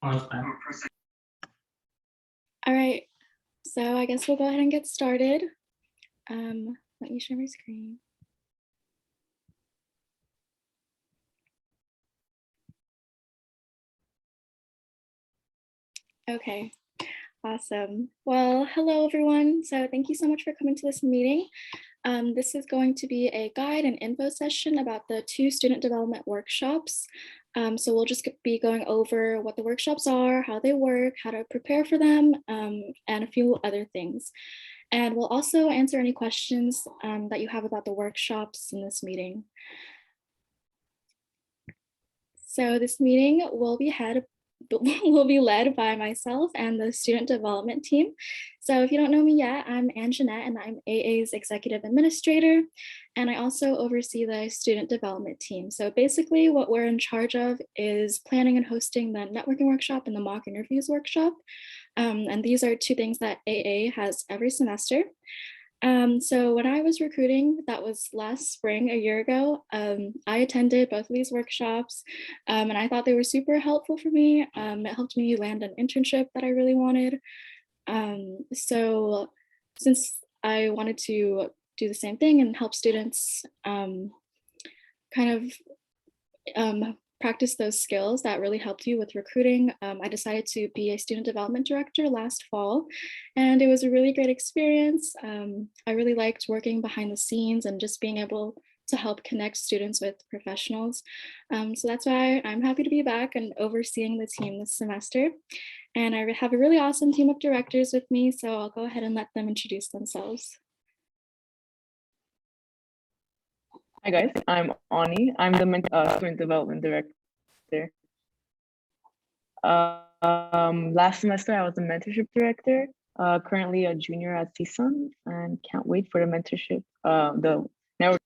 All right, so I guess we'll go ahead and get started. Let me share my screen. Okay, awesome. Well, hello everyone. So thank you so much for coming to this meeting. This is going to be a guide and info session about the 2 student development workshops. So we'll just be going over what the workshops are, how they work, how to prepare for them, and a few other things. And we'll also answer any questions that you have about the workshops in this meeting. So this meeting will be led by myself and the student development team. So if you don't know me yet, I'm Anjanette and I'm AA's executive administrator. And I also oversee the student development team. So basically what we're in charge of is planning and hosting the networking workshop and the mock interviews workshop. And these are 2 things that AA has every semester. So when I was recruiting, that was last spring, a year ago, I attended both of these workshops and I thought they were super helpful for me. It helped me land an internship that I really wanted. So since I wanted to do the same thing and help students kind of practice those skills that really helped you with recruiting, I decided to be a student development director last fall, and it was a really great experience. I really liked working behind the scenes and just being able to help connect students with professionals. So that's why I'm happy to be back and overseeing the team this semester. And I have a really awesome team of directors with me, so I'll go ahead and let them introduce themselves. Hi guys, I'm Ani. I'm the student development director. Last semester I was the mentorship director. Currently a junior at CSUN, and can't wait for the mentorship. The network.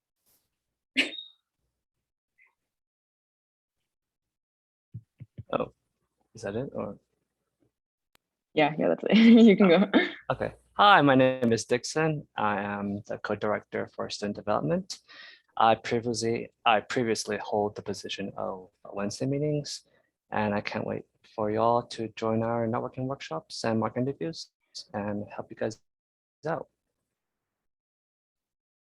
Oh, is that it or? Yeah, that's it. You can go. Okay. Hi, my name is Dixon. I am the co-director for student development. I previously hold the position of Wednesday meetings, and I can't wait for y'all to join our networking workshops and mock interviews and help you guys out.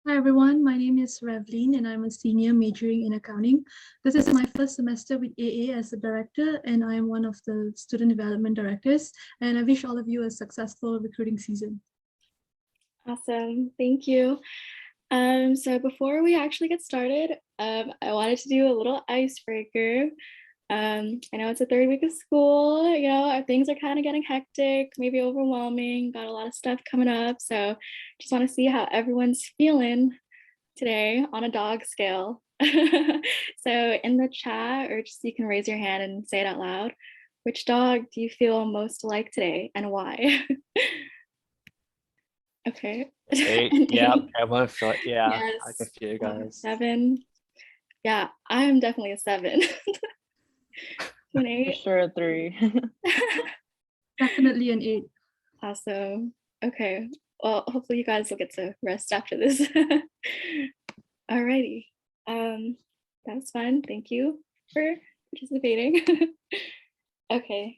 Hi everyone, my name is Revlin and I'm a senior majoring in accounting. This is my first semester with AA as a director, and I'm one of the student development directors, and I wish all of you a successful recruiting season. Awesome, thank you. So before we actually get started, I wanted to do a little icebreaker. I know it's the 3rd week of school, things are kind of getting hectic, maybe overwhelming, got a lot of stuff coming up. So just want to see how everyone's feeling today on a dog scale. So in the chat, or just you can raise your hand and say it out loud. Which dog do you feel most like today and why? Okay. 8, yeah, everyone felt, yeah, yes. I can feel you guys. 7. Yeah, I'm definitely a 7. An 8. For sure a 3. Definitely an 8. Awesome. Okay. Well, hopefully you guys will get to rest after this. Alrighty. That's fun. Thank you for participating. Okay.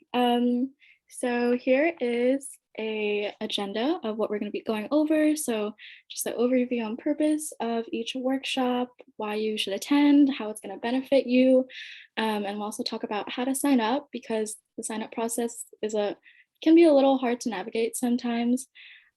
So here is a agenda of what we're going to be going over. So just an overview on purpose of each workshop, why you should attend, how it's going to benefit you, and we'll also talk about how to sign up, because the sign up process can be a little hard to navigate sometimes.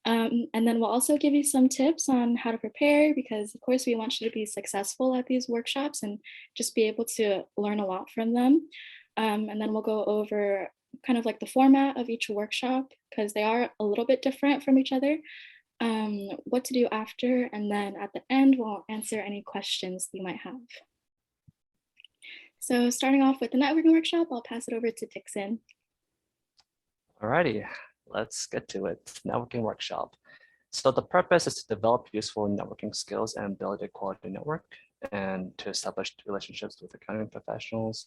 And then we'll also give you some tips on how to prepare, because of course we want you to be successful at these workshops and just be able to learn a lot from them. And then we'll go over kind of like the format of each workshop, because they are a little bit different from each other, what to do after, and then at the end we'll answer any questions you might have. So starting off with the networking workshop, I'll pass it over to Dixon. Alrighty, let's get to it. Networking workshop. So the purpose is to develop useful networking skills and build a quality network, and to establish relationships with accounting professionals,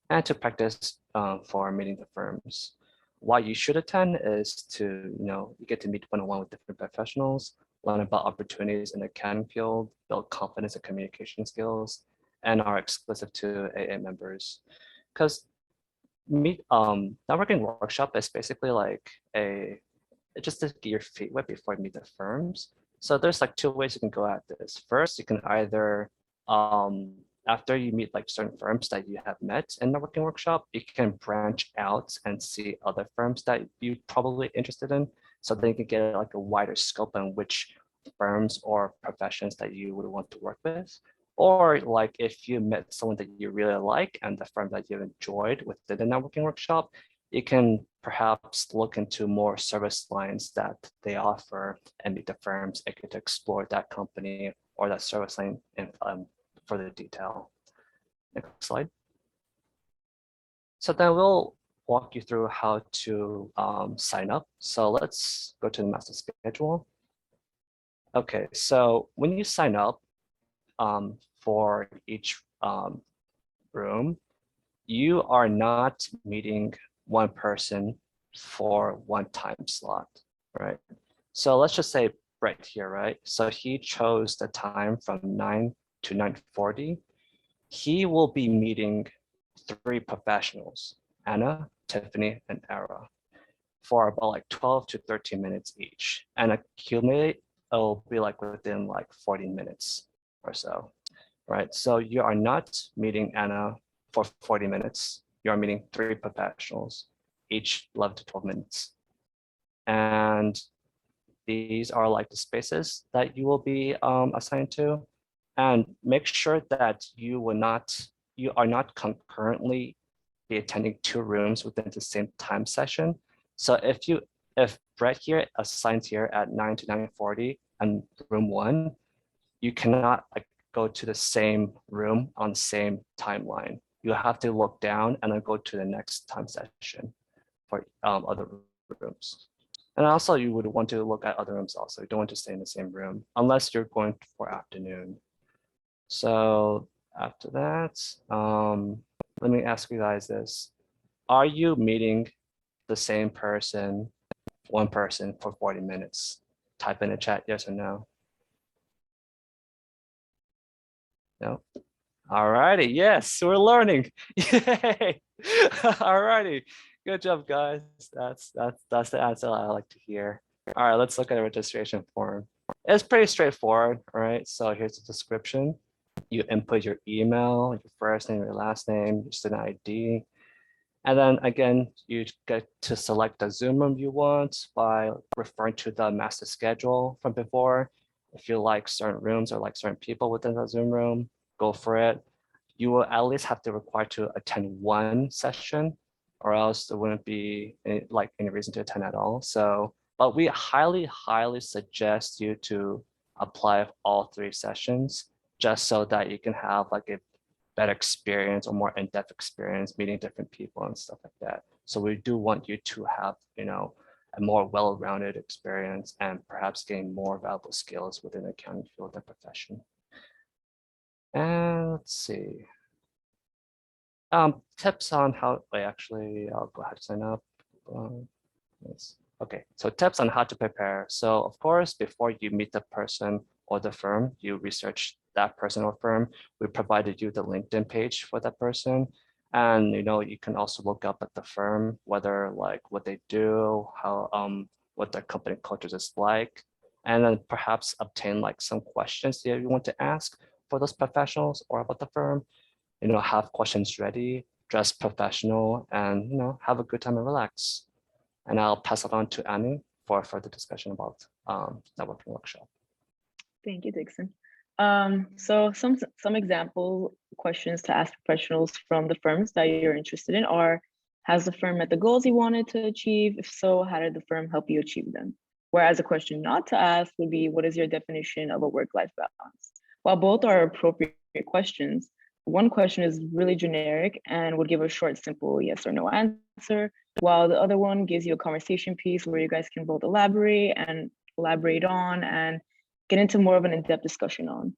and to practice for meeting the firms. Why you should attend is to, you get to meet one-on-one with different professionals, learn about opportunities in the accounting field, build confidence and communication skills, and are exclusive to AA members. Because networking workshop is basically like just to get your feet wet before you meet the firms. So there's like two ways you can go at this. First, you can either after you meet like certain firms that you have met in the networking workshop, you can branch out and see other firms that you're probably interested in. So then you can get like a wider scope on which firms or professions that you would want to work with. Or like if you met someone that you really like and the firm that you enjoyed within the networking workshop, you can perhaps look into more service lines that they offer and meet the firms and get to explore that company or that service line in further detail. Next slide. So then we'll walk you through how to sign up. So let's go to the master schedule. Okay, so when you sign up for each room, you are not meeting one person for one time slot, right? So let's just say Brett here, right? So he chose the time from 9 to 9:40. He will be meeting 3 professionals, Anna, Tiffany, and Ara, for about like 12 to 13 minutes each. And accumulate, it'll be like within like 40 minutes or so, right? So you are not meeting Anna for 40 minutes. You are meeting 3 professionals, each 11 to 12 minutes. And these are like the spaces that you will be assigned to. And make sure that you are not concurrently be attending 2 rooms within the same time session. So if Brett here assigns here at 9 to 9:40 and room 1, you cannot like go to the same room on the same timeline. You have to look down and then go to the next time session for other rooms. And also you would want to look at other rooms also. You don't want to stay in the same room unless you're going for afternoon. So after that, let me ask you guys this. Are you meeting the same person, one person for 40 minutes? Type in the chat, yes or no. No. All righty, yes, we're learning. Yay. All righty, good job, guys. That's the answer I like to hear. All right, let's look at the registration form. It's pretty straightforward, all right? So here's the description. You input your email, your first name, your last name, your student ID. And then again, you get to select the Zoom room you want by referring to the master schedule from before. If you like certain rooms or like certain people within the Zoom room, go for it. You will at least have to require to attend 1 session, or else there wouldn't be any reason to attend at all. So, but we highly suggest you to apply for all 3 sessions, just so that you can have like a better experience or more in-depth experience meeting different people and stuff like that. So we do want you to have, a more well-rounded experience and perhaps gain more valuable skills within the accounting field and profession. And let's see. Tips on how, actually, I'll go ahead and sign up. Yes. Okay, so tips on how to prepare. So of course, before you meet the person or the firm, you research that person or firm. We provided you the LinkedIn page for that person. And you can also look up at the firm, whether like what they do, how what their company culture is like, and then perhaps obtain like some questions that you want to ask for those professionals or about the firm. Have questions ready, dress professional, and have a good time and relax. And I'll pass it on to Annie for further discussion about networking workshop. Thank you, Dixon. So some example questions to ask professionals from the firms that you're interested in are, has the firm met the goals you wanted to achieve? If so, how did the firm help you achieve them? Whereas a question not to ask would be, what is your definition of a work-life balance? While both are appropriate questions, one question is really generic and would give a short, simple yes or no answer, while the other one gives you a conversation piece where you guys can both elaborate on and get into more of an in-depth discussion on.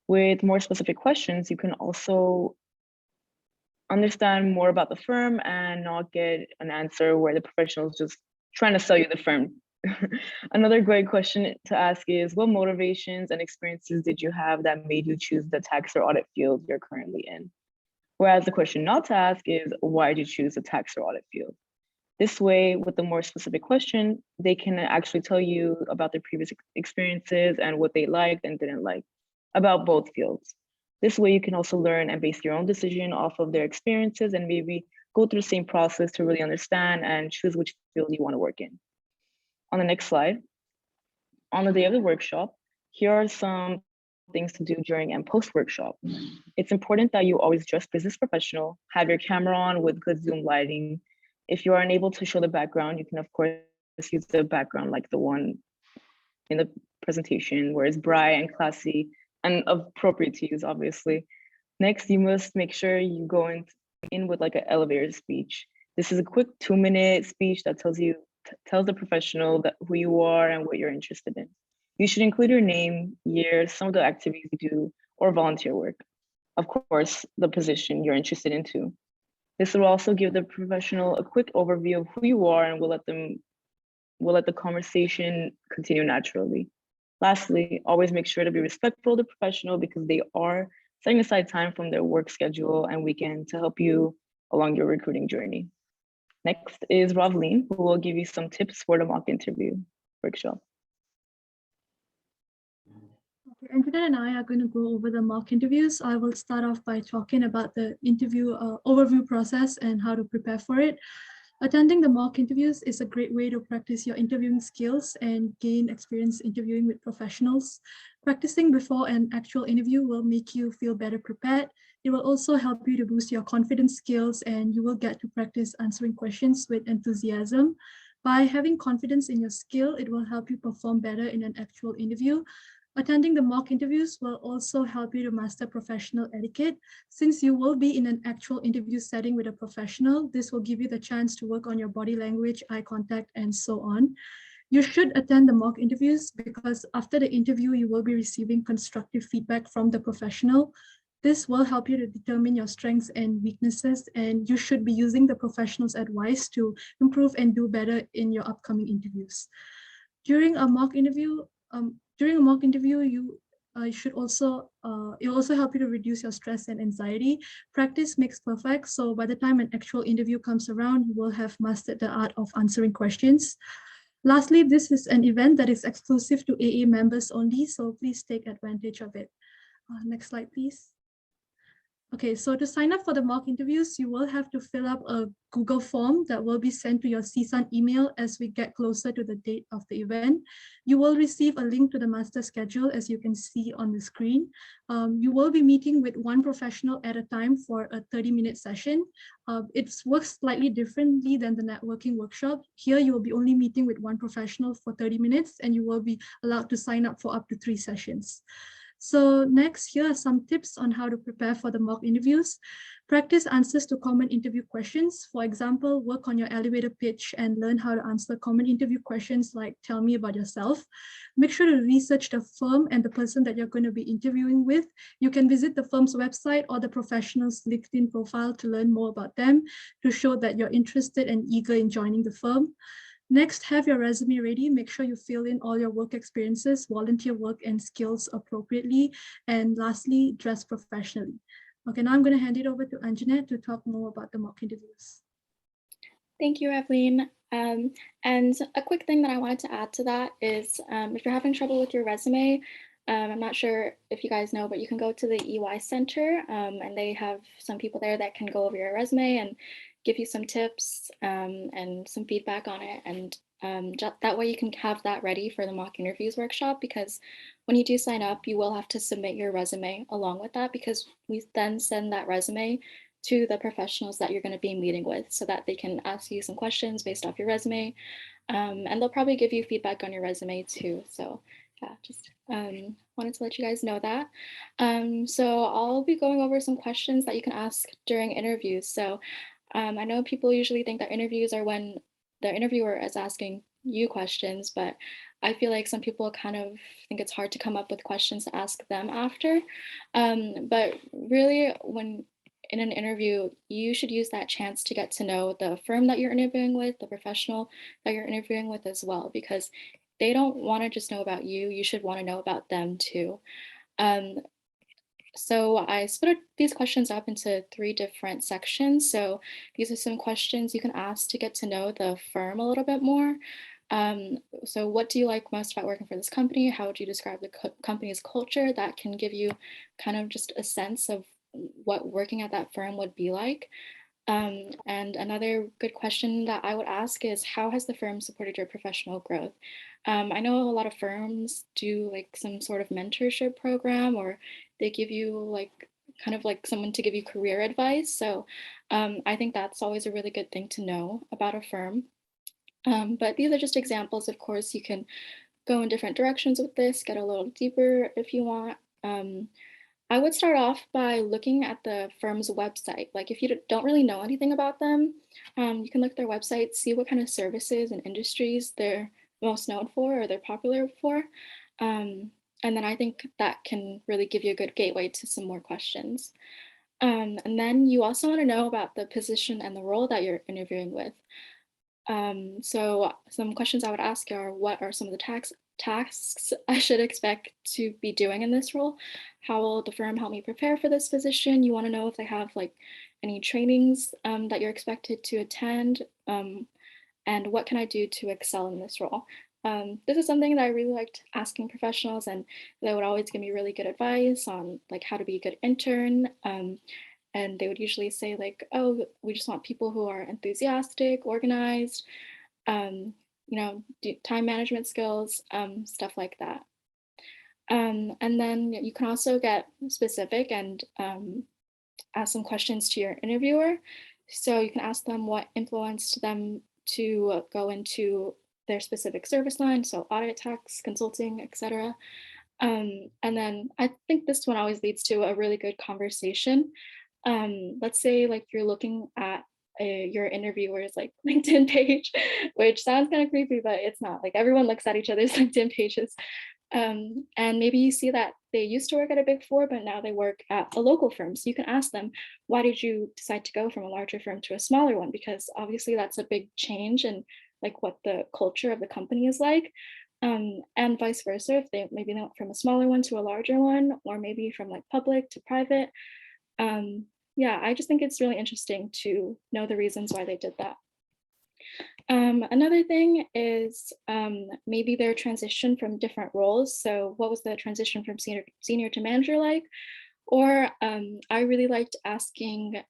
With more specific questions, you can also understand more about the firm and not get an answer where the professional is just trying to sell you the firm. Another great question to ask is, what motivations and experiences did you have that made you choose the tax or audit field you're currently in? Whereas the question not to ask is, why did you choose the tax or audit field? This way, with a more specific question, they can actually tell you about their previous experiences and what they liked and didn't like about both fields. This way, you can also learn and base your own decision off of their experiences and maybe go through the same process to really understand and choose which field you want to work in. On the next slide, on the day of the workshop, here are some things to do during and post-workshop. It's important that you always dress business professional, have your camera on with good Zoom lighting. If you are unable to show the background, you can of course use the background like the one in the presentation where it's bright and classy and appropriate to use, obviously. Next, you must make sure you go in with like an elevator speech. This is a quick 2-minute speech that tells the professional that who you are and what you're interested in. You should include your name, year, some of the activities you do, or volunteer work. Of course, the position you're interested in too. This will also give the professional a quick overview of who you are and will let the conversation continue naturally. Lastly, always make sure to be respectful of the professional because they are setting aside time from their work schedule and weekend to help you along your recruiting journey. Next is Ravleen, who will give you some tips for the mock interview workshop. Antoinette and I are going to go over the mock interviews. I will start off by talking about the interview overview process and how to prepare for it. Attending the mock interviews is a great way to practice your interviewing skills and gain experience interviewing with professionals. Practicing before an actual interview will make you feel better prepared. It will also help you to boost your confidence skills and you will get to practice answering questions with enthusiasm. By having confidence in your skill, it will help you perform better in an actual interview. Attending the mock interviews will also help you to master professional etiquette. Since you will be in an actual interview setting with a professional, this will give you the chance to work on your body language, eye contact, and so on. You should attend the mock interviews because after the interview, you will be receiving constructive feedback from the professional. This will help you to determine your strengths and weaknesses, and you should be using the professional's advice to improve and do better in your upcoming interviews. During a mock interview, it will also help you to reduce your stress and anxiety. Practice makes perfect. So by the time an actual interview comes around, you will have mastered the art of answering questions. Lastly, this is an event that is exclusive to AA members only, so please take advantage of it. Next slide, please. Okay, so to sign up for the mock interviews, you will have to fill up a Google form that will be sent to your CSUN email as we get closer to the date of the event. You will receive a link to the master schedule as you can see on the screen. You will be meeting with one professional at a time for a 30-minute session. It works slightly differently than the networking workshop. Here, you will be only meeting with one professional for 30 minutes and you will be allowed to sign up for up to 3 sessions. So next, here are some tips on how to prepare for the mock interviews. Practice answers to common interview questions. For example, work on your elevator pitch and learn how to answer common interview questions like, tell me about yourself. Make sure to research the firm and the person that you're going to be interviewing with. You can visit the firm's website or the professional's LinkedIn profile to learn more about them, to show that you're interested and eager in joining the firm. Next, have your resume ready. Make sure you fill in all your work experiences, volunteer work, and skills appropriately. And lastly, dress professionally. Okay, now I'm going to hand it over to Anjanette to talk more about the mock interviews. Thank you, Ravleen. And a quick thing that I wanted to add to that is if you're having trouble with your resume, I'm not sure if you guys know, but you can go to the EY Center and they have some people there that can go over your resume and give you some tips and some feedback on it. And that way you can have that ready for the mock interviews workshop, because when you do sign up, you will have to submit your resume along with that, because we then send that resume to the professionals that you're going to be meeting with so that they can ask you some questions based off your resume. And they'll probably give you feedback on your resume too. So yeah, just wanted to let you guys know that. So I'll be going over some questions that you can ask during interviews. So I know people usually think that interviews are when the interviewer is asking you questions, but I feel like some people kind of think it's hard to come up with questions to ask them after. But really, when in an interview, you should use that chance to get to know the firm that you're interviewing with, the professional that you're interviewing with as well, because they don't want to just know about you. You should want to know about them too. So I split these questions up into 3 different sections. So these are some questions you can ask to get to know the firm a little bit more. So what do you like most about working for this company? How would you describe the company's culture? That can give you kind of just a sense of what working at that firm would be like. And another good question that I would ask is, how has the firm supported your professional growth? I know a lot of firms do like some sort of mentorship program, or they give you like kind of like someone to give you career advice. So I think that's always a really good thing to know about a firm. But these are just examples. Of course, you can go in different directions with this, get a little deeper if you want. I would start off by looking at the firm's website. Like if you don't really know anything about them, you can look at their website, see what kind of services and industries they're most known for or they're popular for. And then I think that can really give you a good gateway to some more questions. And then you also want to know about the position and the role that you're interviewing with. So some questions I would ask are, what are some of the tasks I should expect to be doing in this role? How will the firm help me prepare for this position? You want to know if they have like any trainings that you're expected to attend, and what can I do to excel in this role? This is something that I really liked asking professionals, and they would always give me really good advice on like how to be a good intern. And they would usually say like, oh, we just want people who are enthusiastic, organized, do time management skills, stuff like that. And then you can also get specific and ask some questions to your interviewer. So you can ask them what influenced them to go into their specific service line, so audit, tax, consulting, etc. And then I think this one always leads to a really good conversation. Let's say like you're looking at your interviewer's like LinkedIn page, which sounds kind of creepy, but it's not. Like everyone looks at each other's LinkedIn pages. And maybe you see that they used to work at a big four, but now they work at a local firm. So you can ask them, why did you decide to go from a larger firm to a smaller one? Because obviously that's a big change in like what the culture of the company is like. And vice versa, if they maybe went from a smaller one to a larger one, or maybe from like public to private. Yeah, I just think it's really interesting to know the reasons why they did that. Another thing is maybe their transition from different roles. So what was the transition from senior to manager like? Or I really liked asking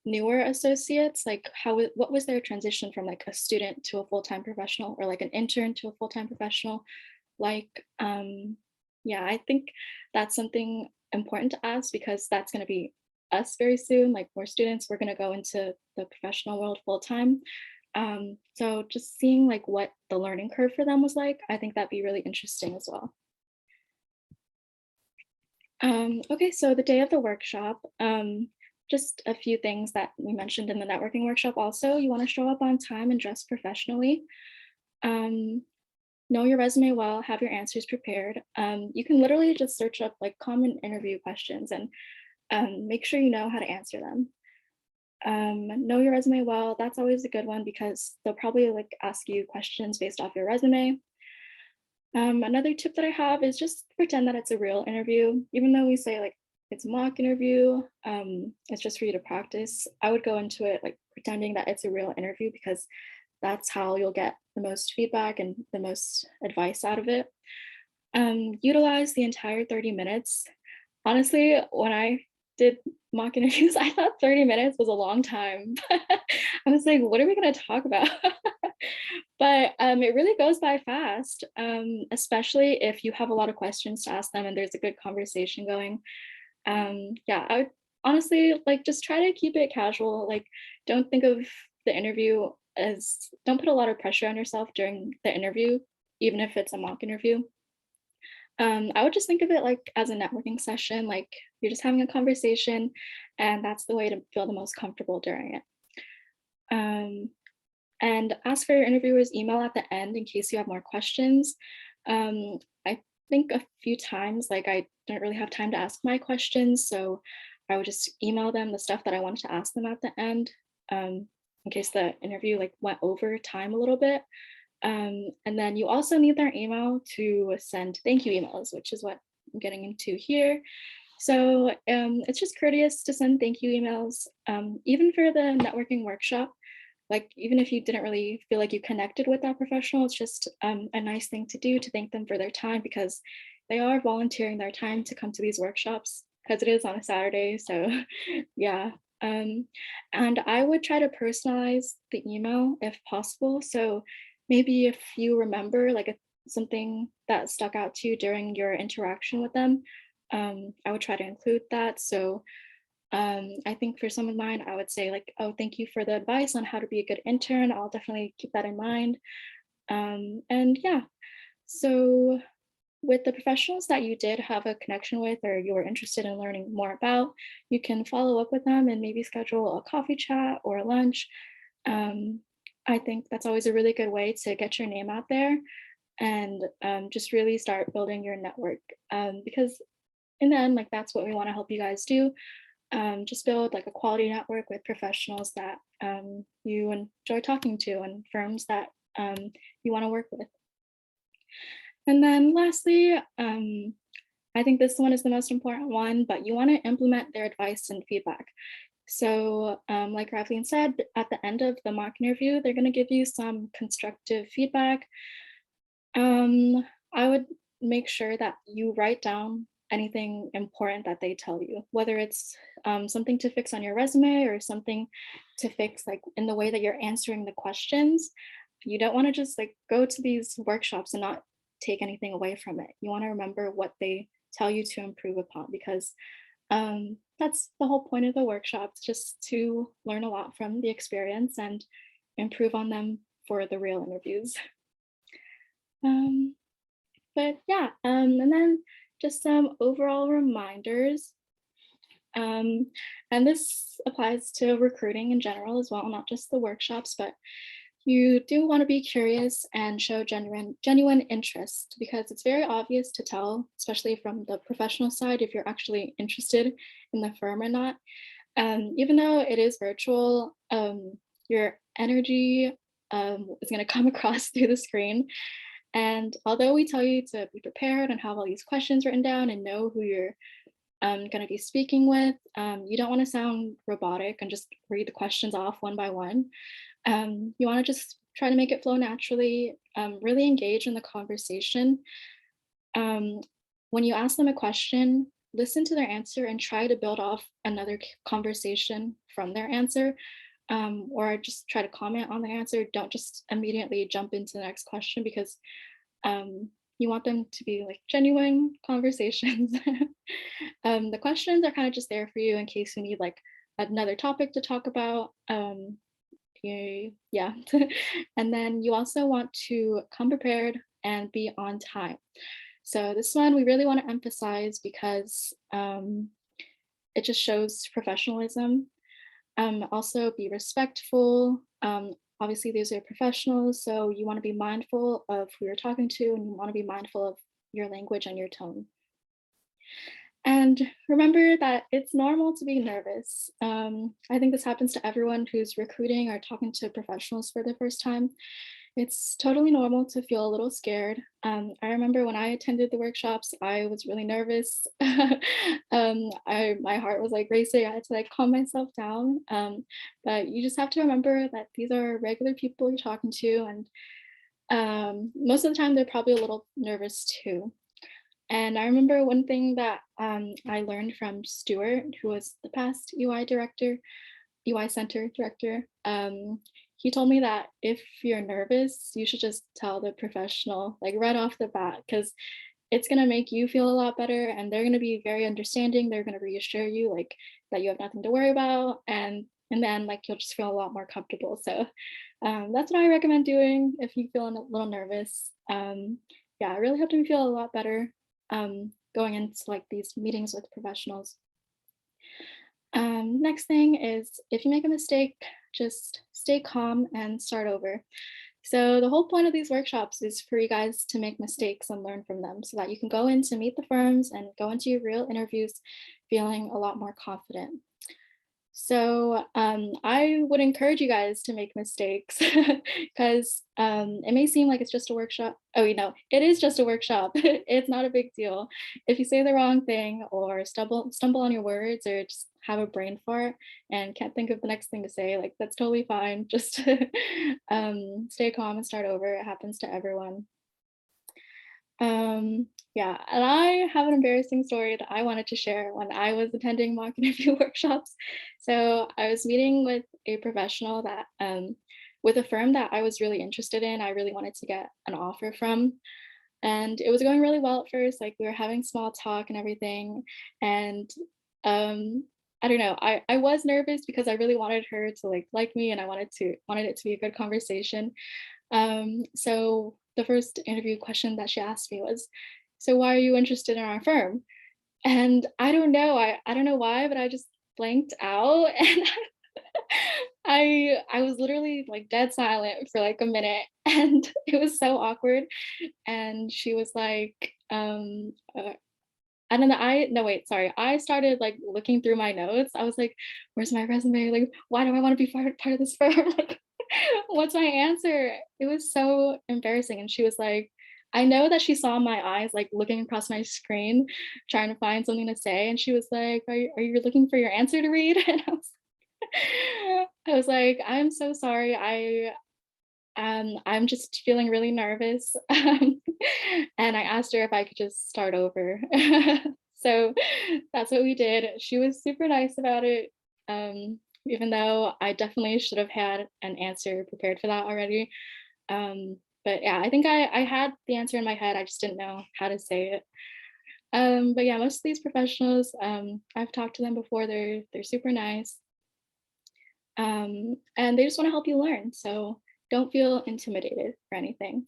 newer associates, like what was their transition from like a student to a full-time professional, or like an intern to a full-time professional? Like, yeah, I think that's something important to ask, because that's going to be us very soon. Like we're students, we're going to go into the professional world full-time. So just seeing like what the learning curve for them was like, I think that'd be really interesting as well. Okay, so the day of the workshop, just a few things that we mentioned in the networking workshop also. You want to show up on time and dress professionally. Know your resume well, have your answers prepared. You can literally just search up like common interview questions and make sure you know how to answer them. Know your resume well. That's always a good one, because they'll probably like ask you questions based off your resume. Another tip that I have is just pretend that it's a real interview. Even though we say like it's a mock interview, it's just for you to practice. I would go into it like pretending that it's a real interview, because that's how you'll get the most feedback and the most advice out of it. Utilize the entire 30 minutes. Honestly, when I did mock interviews, I thought 30 minutes was a long time. I was like, what are we going to talk about? But it really goes by fast, especially if you have a lot of questions to ask them and there's a good conversation going. Yeah, I would honestly like just try to keep it casual. Like, don't think of the interview as, don't put a lot of pressure on yourself during the interview, even if it's a mock interview. I would just think of it like as a networking session, like you're just having a conversation, and that's the way to feel the most comfortable during it. And ask for your interviewer's email at the end in case you have more questions. I think a few times, like I didn't really have time to ask my questions, so I would just email them the stuff that I wanted to ask them at the end, in case the interview like went over time a little bit. And then you also need their email to send thank you emails, which is what I'm getting into here. So it's just courteous to send thank you emails, even for the networking workshop. Like, even if you didn't really feel like you connected with that professional, it's just a nice thing to do to thank them for their time, because they are volunteering their time to come to these workshops because it is on a Saturday. So yeah. And I would try to personalize the email if possible. So maybe if you remember like something that stuck out to you during your interaction with them, I would try to include that. So I think for some of mine, I would say like, oh, thank you for the advice on how to be a good intern. I'll definitely keep that in mind. And yeah, so with the professionals that you did have a connection with or you were interested in learning more about, you can follow up with them and maybe schedule a coffee chat or a lunch. Um, I think that's always a really good way to get your name out there and just really start building your network, because in the end, like that's what we want to help you guys do. Just build like a quality network with professionals that you enjoy talking to and firms that you want to work with. And then lastly, I think this one is the most important one, but you want to implement their advice and feedback. So like Ravleen said, at the end of the mock interview, they're going to give you some constructive feedback. I would make sure that you write down anything important that they tell you, whether it's something to fix on your resume or something to fix like in the way that you're answering the questions. You don't want to just like go to these workshops and not take anything away from it. You want to remember what they tell you to improve upon, because that's the whole point of the workshops, just to learn a lot from the experience and improve on them for the real interviews. But yeah, and then just some overall reminders. And this applies to recruiting in general as well, not just the workshops, but you do want to be curious and show genuine interest, because it's very obvious to tell, especially from the professional side, if you're actually interested in the firm or not. Even though it is virtual, your energy is going to come across through the screen. And although we tell you to be prepared and have all these questions written down and know who you're going to be speaking with, you don't want to sound robotic and just read the questions off one by one. You want to just try to make it flow naturally, really engage in the conversation. When you ask them a question, listen to their answer and try to build off another conversation from their answer, or just try to comment on their answer. Don't just immediately jump into the next question, because you want them to be like genuine conversations. The questions are kind of just there for you in case you need like another topic to talk about. Yeah. And then you also want to come prepared and be on time. So this one we really want to emphasize because it just shows professionalism. Also be respectful. Obviously these are professionals, so you want to be mindful of who you're talking to, and you want to be mindful of your language and your tone. And remember that it's normal to be nervous. I think this happens to everyone who's recruiting or talking to professionals for the first time. It's totally normal to feel a little scared. I remember when I attended the workshops, I was really nervous. My heart was like racing. I had to like calm myself down. But you just have to remember that these are regular people you're talking to, and most of the time they're probably a little nervous too. And I remember one thing that I learned from Stuart, who was the past UI Center director. He told me that if you're nervous, you should just tell the professional like right off the bat, because it's going to make you feel a lot better, and they're going to be very understanding. They're going to reassure you like that you have nothing to worry about, and then like you'll just feel a lot more comfortable. So that's what I recommend doing if you feel a little nervous. Yeah, it really helped me feel a lot better going into like these meetings with professionals. Next thing is, if you make a mistake, just stay calm and start over. So the whole point of these workshops is for you guys to make mistakes and learn from them, so that you can go in to meet the firms and go into your real interviews feeling a lot more confident. So I would encourage you guys to make mistakes because it may seem like it's just a workshop. Oh, you know, it is just a workshop. It's not a big deal. If you say the wrong thing or stumble on your words or just have a brain fart and can't think of the next thing to say, like that's totally fine. Just stay calm and start over. It happens to everyone. Yeah, and I have an embarrassing story that I wanted to share when I was attending mock interview workshops. So I was meeting with a professional that with a firm that I was really interested in. I really wanted to get an offer from. And it was going really well at first. Like we were having small talk and everything. And I don't know, I was nervous because I really wanted her to like me and I wanted it to be a good conversation. So the first interview question that she asked me was, so why are you interested in our firm? And I don't know, I don't know why, but I just blanked out and I was literally like dead silent for like a minute and it was so awkward. And she was like, and then no, wait, sorry. I started like looking through my notes. I was like, where's my resume? Like, why do I want to be part of this firm? Like, what's my answer? It was so embarrassing. And she was like, I know that she saw my eyes like looking across my screen, trying to find something to say. And she was like, are you looking for your answer to read? And I was like, I'm so sorry. I'm just feeling really nervous. And I asked her if I could just start over. So that's what we did. She was super nice about it, even though I definitely should have had an answer prepared for that already. But yeah, I think I had the answer in my head. I just didn't know how to say it. But yeah, most of these professionals, I've talked to them before. They're super nice. And they just want to help you learn. So don't feel intimidated or anything.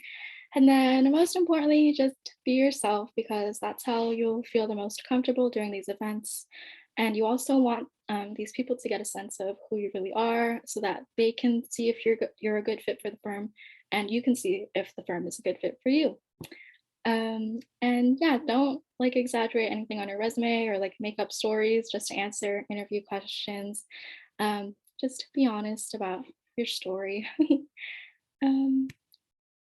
And then most importantly, just be yourself because that's how you'll feel the most comfortable during these events. And you also want these people to get a sense of who you really are so that they can see if you're a good fit for the firm and you can see if the firm is a good fit for you. And yeah, don't like exaggerate anything on your resume or like make up stories just to answer interview questions. Just be honest about your story.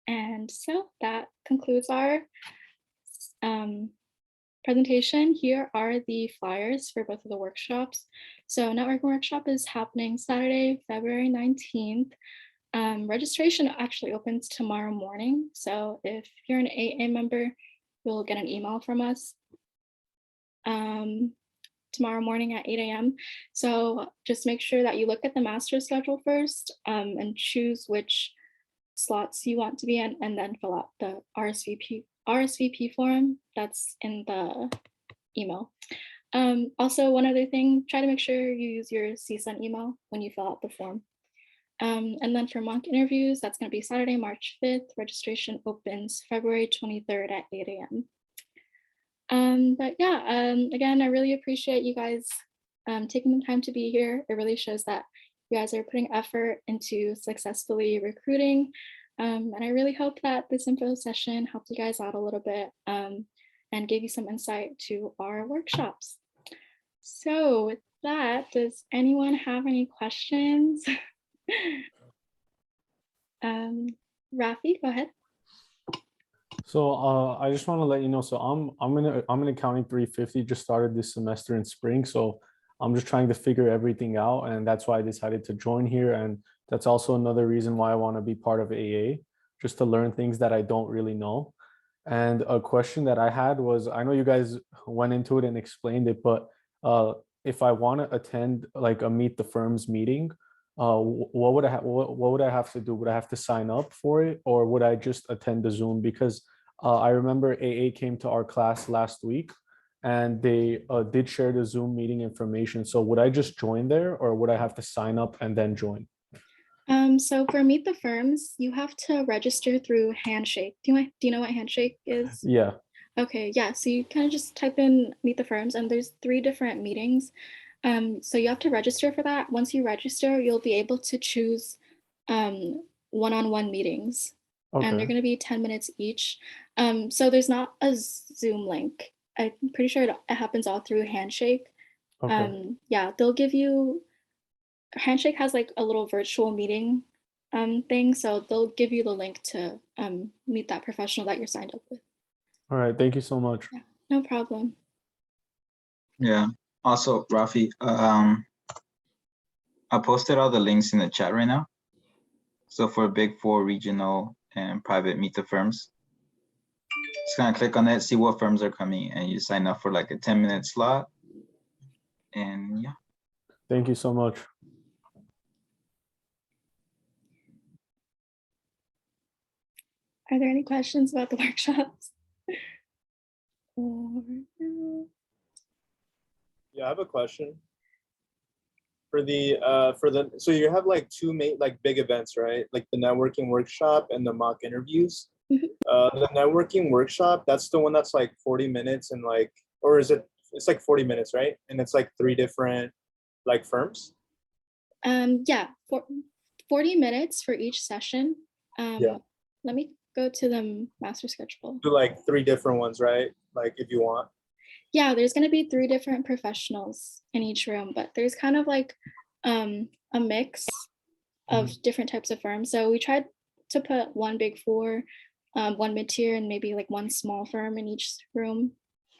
And so that concludes our presentation. Here are the flyers for both of the workshops. So networking workshop is happening Saturday, February 19th. Registration actually opens tomorrow morning. So if you're an AA member, you'll get an email from us tomorrow morning at 8 a.m. So just make sure that you look at the master schedule first and choose which slots you want to be in and then fill out the RSVP form that's in the email. Also, one other thing, try to make sure you use your CSUN email when you fill out the form. And then for mock interviews, that's going to be Saturday, March 5th. Registration opens February 23rd at 8 a.m. But yeah, again, I really appreciate you guys taking the time to be here. It really shows that you guys are putting effort into successfully recruiting. And I really hope that this info session helped you guys out a little bit and gave you some insight to our workshops. So with that, does anyone have any questions? Rafi, go ahead. So I just want to let you know, so I'm in accounting 350, just started this semester in spring. So I'm just trying to figure everything out. And that's why I decided to join here. And that's also another reason why I want to be part of AA, just to learn things that I don't really know. And a question that I had was, I know you guys went into it and explained it, but if I want to attend like a Meet the Firms meeting, what would I have to do? Would I have to sign up for it, or would I just attend the Zoom? Because I remember AA came to our class last week and they did share the Zoom meeting information. So would I just join there, or would I have to sign up and then join? So for Meet the Firms, you have to register through Handshake. Do you know what Handshake is? Yeah. Okay, yeah. So you kind of just type in Meet the Firms, and there's 3 different meetings. So you have to register for that. Once you register, you'll be able to choose one-on-one meetings, and they're going to be 10 minutes each. So there's not a Zoom link. I'm pretty sure it happens all through Handshake. Okay. Yeah, they'll give you Handshake has like a little virtual meeting thing, so they'll give you the link to meet that professional that you're signed up with. All right, thank you so much. Yeah, no problem. Yeah. Also, Rafi, I posted all the links in the chat right now. So for Big Four, regional, and private MITA firms, just gonna click on it, see what firms are coming, and you sign up for like a 10-minute slot. And yeah. Thank you so much. Are there any questions about the workshops? Or no? Yeah, I have a question. For the so you have like two big events, right? Like the networking workshop and the mock interviews. Mhm. The networking workshop, that's the one that's like 40 minutes and like, or is it, it's like 40 minutes, right? And it's like 3 different like firms. Yeah, 40 minutes for each session. Yeah. Let me go to the master schedule. Do like 3 different ones, right? Like if you want. Yeah, there's going to be 3 different professionals in each room, but there's kind of like a mix of different types of firms. So we tried to put 1 Big Four, 1 mid-tier, and maybe like 1 small firm in each room.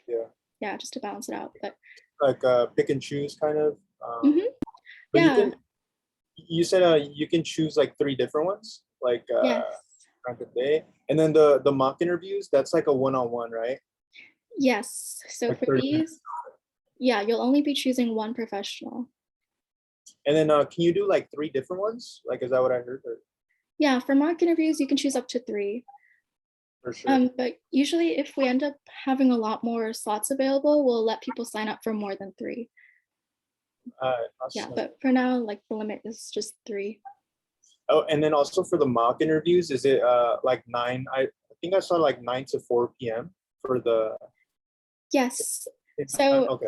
Yeah. Yeah, just to balance it out. But Like pick and choose kind of. Mhm. But Yeah. you said you can choose like 3 different ones, like Yes. throughout the day. And then the mock interviews, that's like a one-on-one, right? Yes. So Like for 30 minutes. these, yeah, you'll only be choosing 1 professional. And then can you do like 3 different ones? Like, is that what I heard? Or Yeah, for mock interviews, you can choose up to 3. for sure. But usually if we end up having a lot more slots available, we'll let people sign up for more than 3. Yeah, Awesome. but for now, like the limit is just 3. Oh, and then also for the mock interviews, is it like 9? I think I saw like 9 to 4 p.m. for the. Yes. So, okay.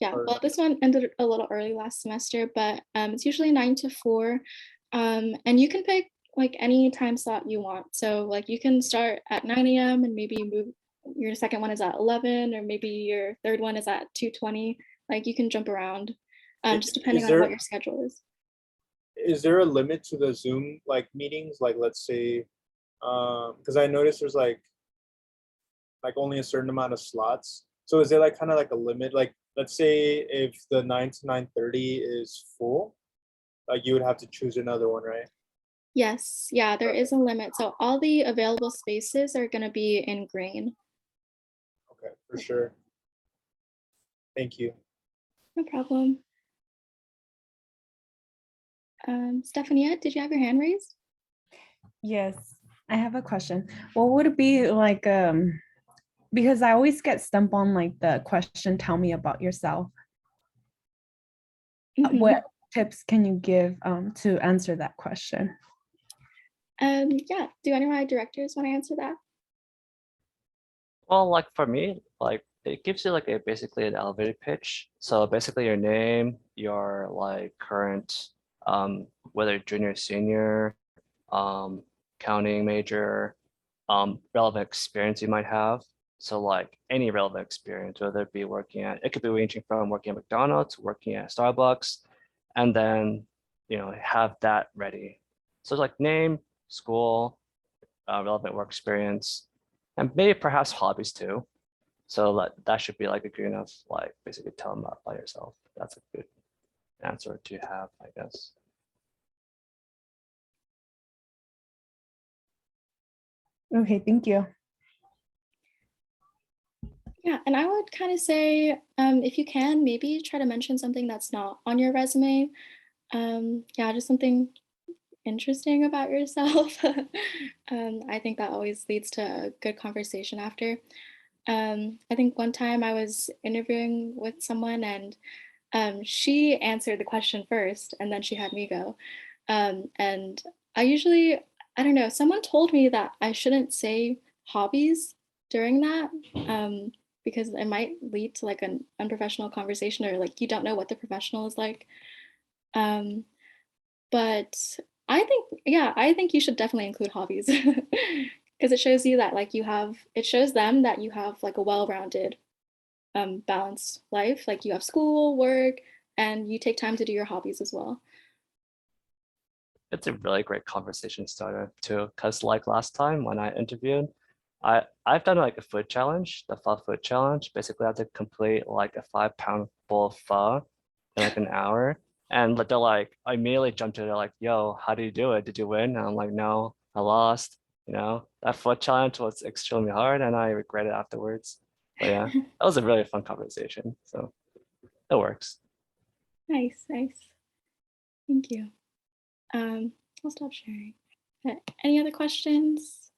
Yeah, Or well, this one ended a little early last semester, but it's usually 9 to 4. And you can pick like any time slot you want. So like you can start at 9 a.m. and maybe move, your second one is at 11, or maybe your third one is at 2:20. Like you can jump around, just depending on what your schedule is. Is there a limit to the Zoom like meetings? Like let's say, because I noticed there's like only a certain amount of slots. So is there like kind of like a limit? Like let's say if the 9 to 9:30 is full, like you would have to choose another one, right? Yes, yeah, there is a limit. So all the available spaces are going to be in green. Okay, for sure. Thank you. No problem. Stephania, did you have your hand raised? Yes, I have a question. What would it be like, because I always get stumped on like the question, tell me about yourself. What tips can you give to answer that question? Yeah, do any of my directors want to answer that? Well, like for me, like it gives you like basically an elevator pitch. So basically your name, your like current, whether junior, senior, counting major, relevant experience you might have. So like any relevant experience, whether it be working at, it could be ranging from working at McDonald's, working at Starbucks, and then, have that ready. So like name, school, relevant work experience, and maybe perhaps hobbies too. So that should be like a good enough, like basically tell them about yourself. That's a good answer to have, I guess. Okay, thank you. Yeah, and I would kind of say, if you can, maybe try to mention something that's not on your resume. Yeah, just something interesting about yourself. I think that always leads to a good conversation after. I think one time I was interviewing with someone and she answered the question first and then she had me go. And I don't know, someone told me that I shouldn't say hobbies during that because it might lead to like an unprofessional conversation, or like you don't know what the professional is like. But I think you should definitely include hobbies because it shows you that like it shows them that you have like a well-rounded balanced life. Like you have school, work, and you take time to do your hobbies as well. It's a really great conversation starter too, because like last time when I interviewed, I've done like a food challenge, the pho food challenge. Basically, I had to complete like a 5-pound bowl of pho in like an hour. And they're like, I immediately jumped to it, like, yo, how do you do it? Did you win? And I'm like, no, I lost. You know, that food challenge was extremely hard and I regret it afterwards. But yeah, that was a really fun conversation. So it works. Nice, nice. Thank you. I'll stop sharing. Any other questions?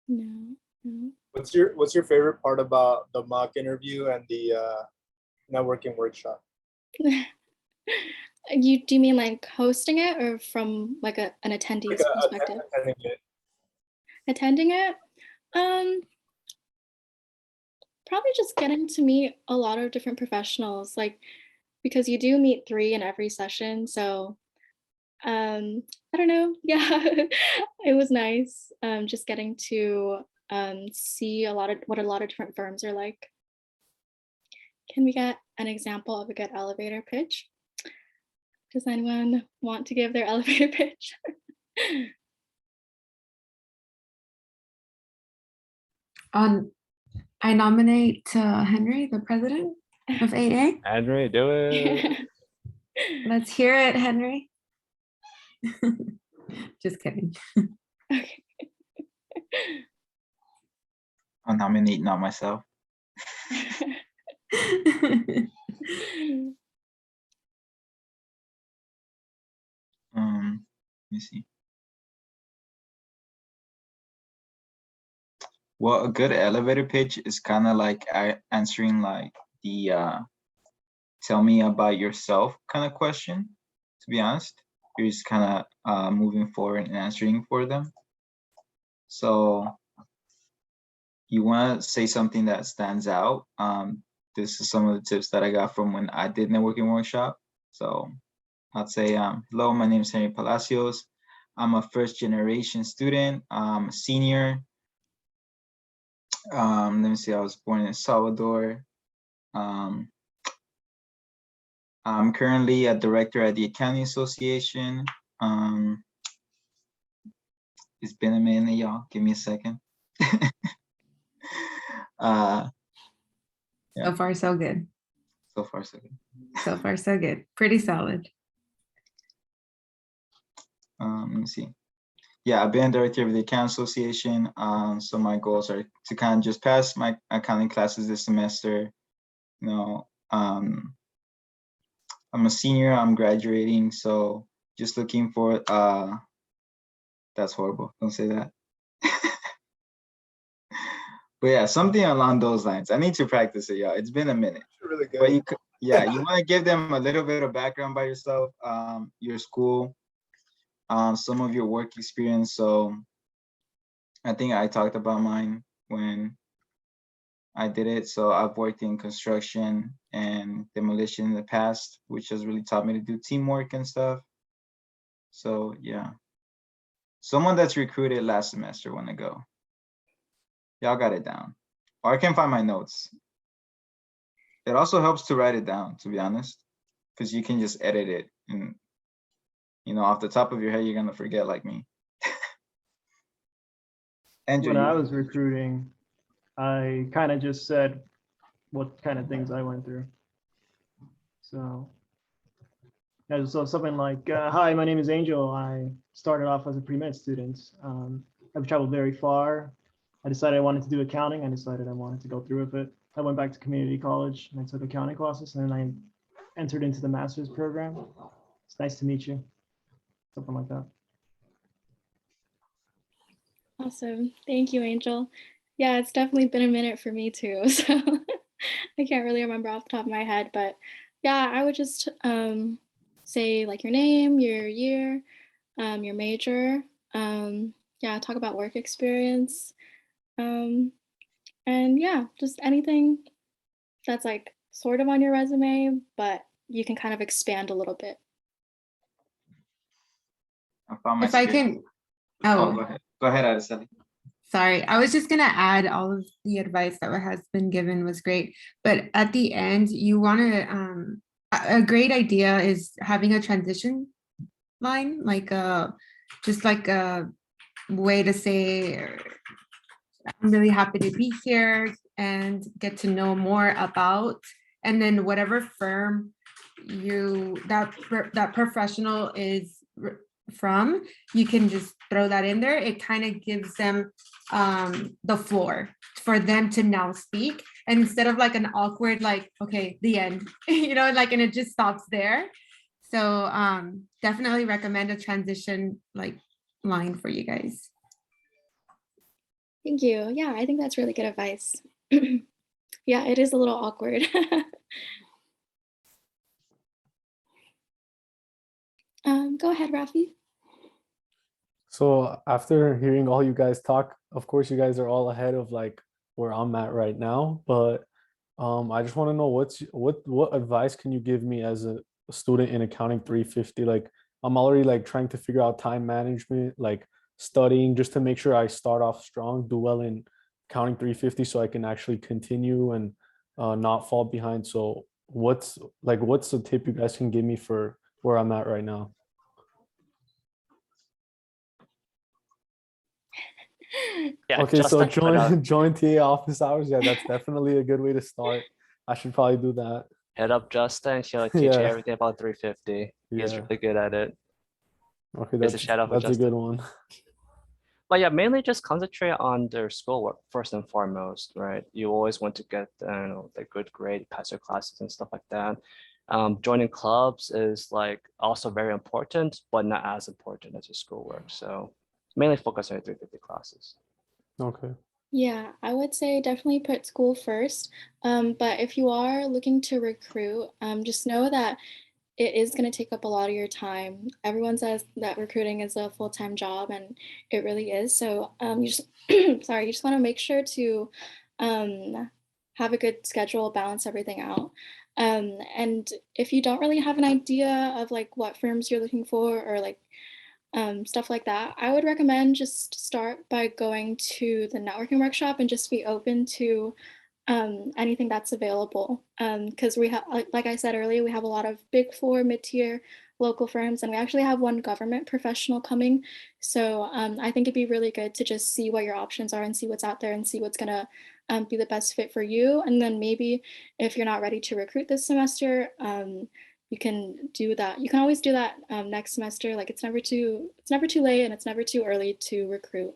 No, no. What's your favorite part about the mock interview and the networking workshop? Do you mean like hosting it, or from like an attendee's perspective? Attending it. Attending it? Probably just getting to meet a lot of different professionals, like, because you do meet 3 in every session. So I don't know. Yeah, it was nice. Just getting to see what a lot of different firms are like. Can we get an example of a good elevator pitch? Does anyone want to give their elevator pitch? I nominate Henry, the president of AA. Henry, do it. Let's hear it, Henry. Just kidding. Okay. I'll nominate not myself. Let me see. Well, a good elevator pitch is kind of like answering like the tell me about yourself kind of question, to be honest. You're just kind of moving forward and answering for them. So you want to say something that stands out. This is some of the tips that I got from when I did networking workshop. So I'd say, hello, my name is Henry Palacios. I'm a first generation student. I'm a senior. Let me see, I was born in El Salvador. I'm currently a director at the Accounting Association. It's been a minute, y'all. Give me a second. Yeah. So far, so good. So far, so good. So far, so good. Pretty solid. Let me see. Yeah, I've been director of the Accounting Association. So my goals are to kind of just pass my accounting classes this semester. You know, I'm a senior, I'm graduating, so just looking for, that's horrible, don't say that. But yeah, something along those lines. I need to practice it, y'all. It's been a minute. Really good. But you want to give them a little bit of background by yourself, your school, some of your work experience. So I think I talked about mine when I did it. So I've worked in construction and demolition in the past, which has really taught me to do teamwork and stuff. So yeah, someone that's recruited last semester want to go. Y'all got it down. Or I can find my notes. It also helps to write it down, to be honest, because you can just edit it and, you know, off the top of your head, you're gonna forget like me. Andrew, when I was recruiting, I kind of just said what kind of things I went through. So, yeah, so something like, hi, my name is Angel. I started off as a pre-med student. I've traveled very far. I decided I wanted to do accounting. I decided I wanted to go through with it. I went back to community college and I took accounting classes, and then I entered into the master's program. It's nice to meet you. Something like that. Awesome. Thank you, Angel. Yeah, it's definitely been a minute for me too. So I can't really remember off the top of my head, but yeah, I would just say like your name, your year, your major. Yeah, talk about work experience. And yeah, just anything that's like sort of on your resume, but you can kind of expand a little bit. I found my If I script. can, Oh, go ahead. Go ahead, Araceli. sorry, I was just gonna add all of the advice that has been given was great, but at the end, you want to a great idea is having a transition line, like just like a way to say, I'm really happy to be here and get to know more about, and then whatever firm that professional is from, you can just throw that in there. It kind of gives them the floor for them to now speak, and instead of like an awkward like, okay, the end, like, and it just stops there. So definitely recommend a transition like line for you guys. Thank you. Yeah, I think that's really good advice. Yeah, it is a little awkward. Go ahead, Rafi. So after hearing all you guys talk, of course you guys are all ahead of like where I'm at right now, but I just want to know what advice can you give me as a student in accounting 350? Like I'm already like trying to figure out time management, like studying just to make sure I start off strong, do well in accounting 350 so I can actually continue and not fall behind. So what's the tip you guys can give me for where I'm at right now? Yeah, Okay, so Justin put up, join TA office hours. Yeah, that's definitely a good way to start. I should probably do that. hit up Justin. He'll teach you Yeah, everything about 350. He's yeah. really good at it. Okay, Here's a shout out for that's a good Justin. one. But yeah, mainly just concentrate on their schoolwork first and foremost, right? You always want to get the good grade, pass your classes and stuff like that. Joining clubs is like also very important, but not as important as your schoolwork. So mainly focus on your 350 classes. Okay. Yeah, I would say definitely put school first. But if you are looking to recruit, just know that it is going to take up a lot of your time. Everyone says that recruiting is a full-time job, and it really is. So you just, sorry, you just want to make sure to have a good schedule, balance everything out. And if you don't really have an idea of like what firms you're looking for or like stuff like that, I would recommend just start by going to the networking workshop and just be open to anything that's available. Because we have, like I said earlier, we have a lot of big four, mid-tier local firms, and we actually have one government professional coming. So I think it'd be really good to just see what your options are and see what's out there and see what's gonna be the best fit for you. And then maybe if you're not ready to recruit this semester, you can do that. You can always do that next semester. Like it's never too late and it's never too early to recruit.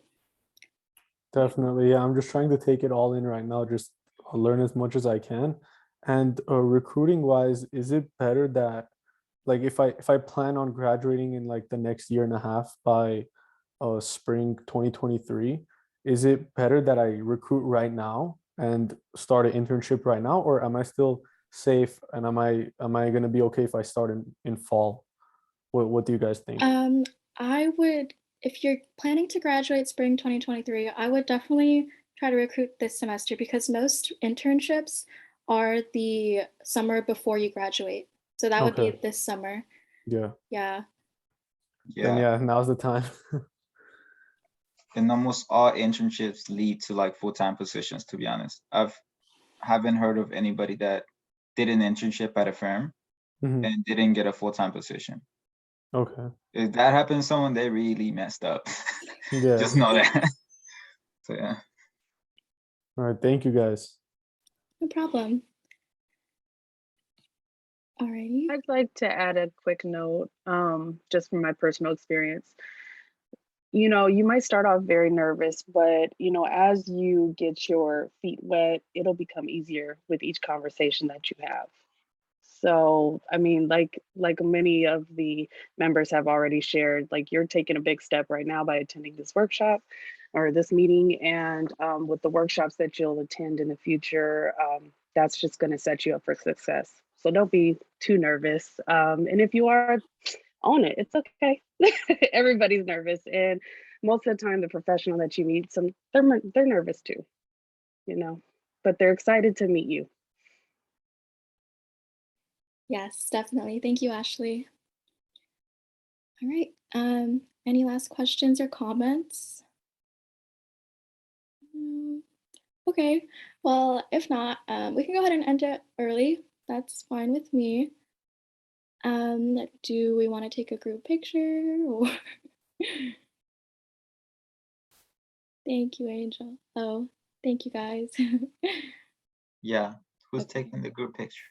Definitely. Yeah, I'm just trying to take it all in right now, just learn as much as I can. And recruiting wise, is it better that like if I plan on graduating in like the next year and a half by spring 2023, is it better that I recruit right now and start an internship right now, or am I still safe and am I going to be okay if I start in fall? What do you guys think? I would, if you're planning to graduate spring 2023, I would definitely try to recruit this semester because most internships are the summer before you graduate. So that would Okay. be this summer. Yeah. Yeah. Then Yeah. yeah, now's the time. And almost all internships lead to like full-time positions, to be honest. Haven't heard of anybody that did an internship at a firm Mhm. and didn't get a full-time position. Okay. If that happened to someone, they really messed up. Yeah. Just know that. So yeah. All right. Thank you guys. No problem. Alrighty. I'd like to add a quick note, just from my personal experience. You might start off very nervous, but as you get your feet wet, it'll become easier with each conversation that you have. So, I mean, like many of the members have already shared, like you're taking a big step right now by attending this workshop or this meeting, and with the workshops that you'll attend in the future, that's just going to set you up for success. So don't be too nervous. And if you are, own it. It's okay. Everybody's nervous, and most of the time, the professional that you meet, they're nervous too, but they're excited to meet you. Yes, definitely. Thank you, Ashley. All right. Any last questions or comments? Okay, well, if not, we can go ahead and end it early. That's fine with me. Do we want to take a group picture or? Thank you, Angel. Oh, thank you guys. Yeah, who's Okay. taking the group picture?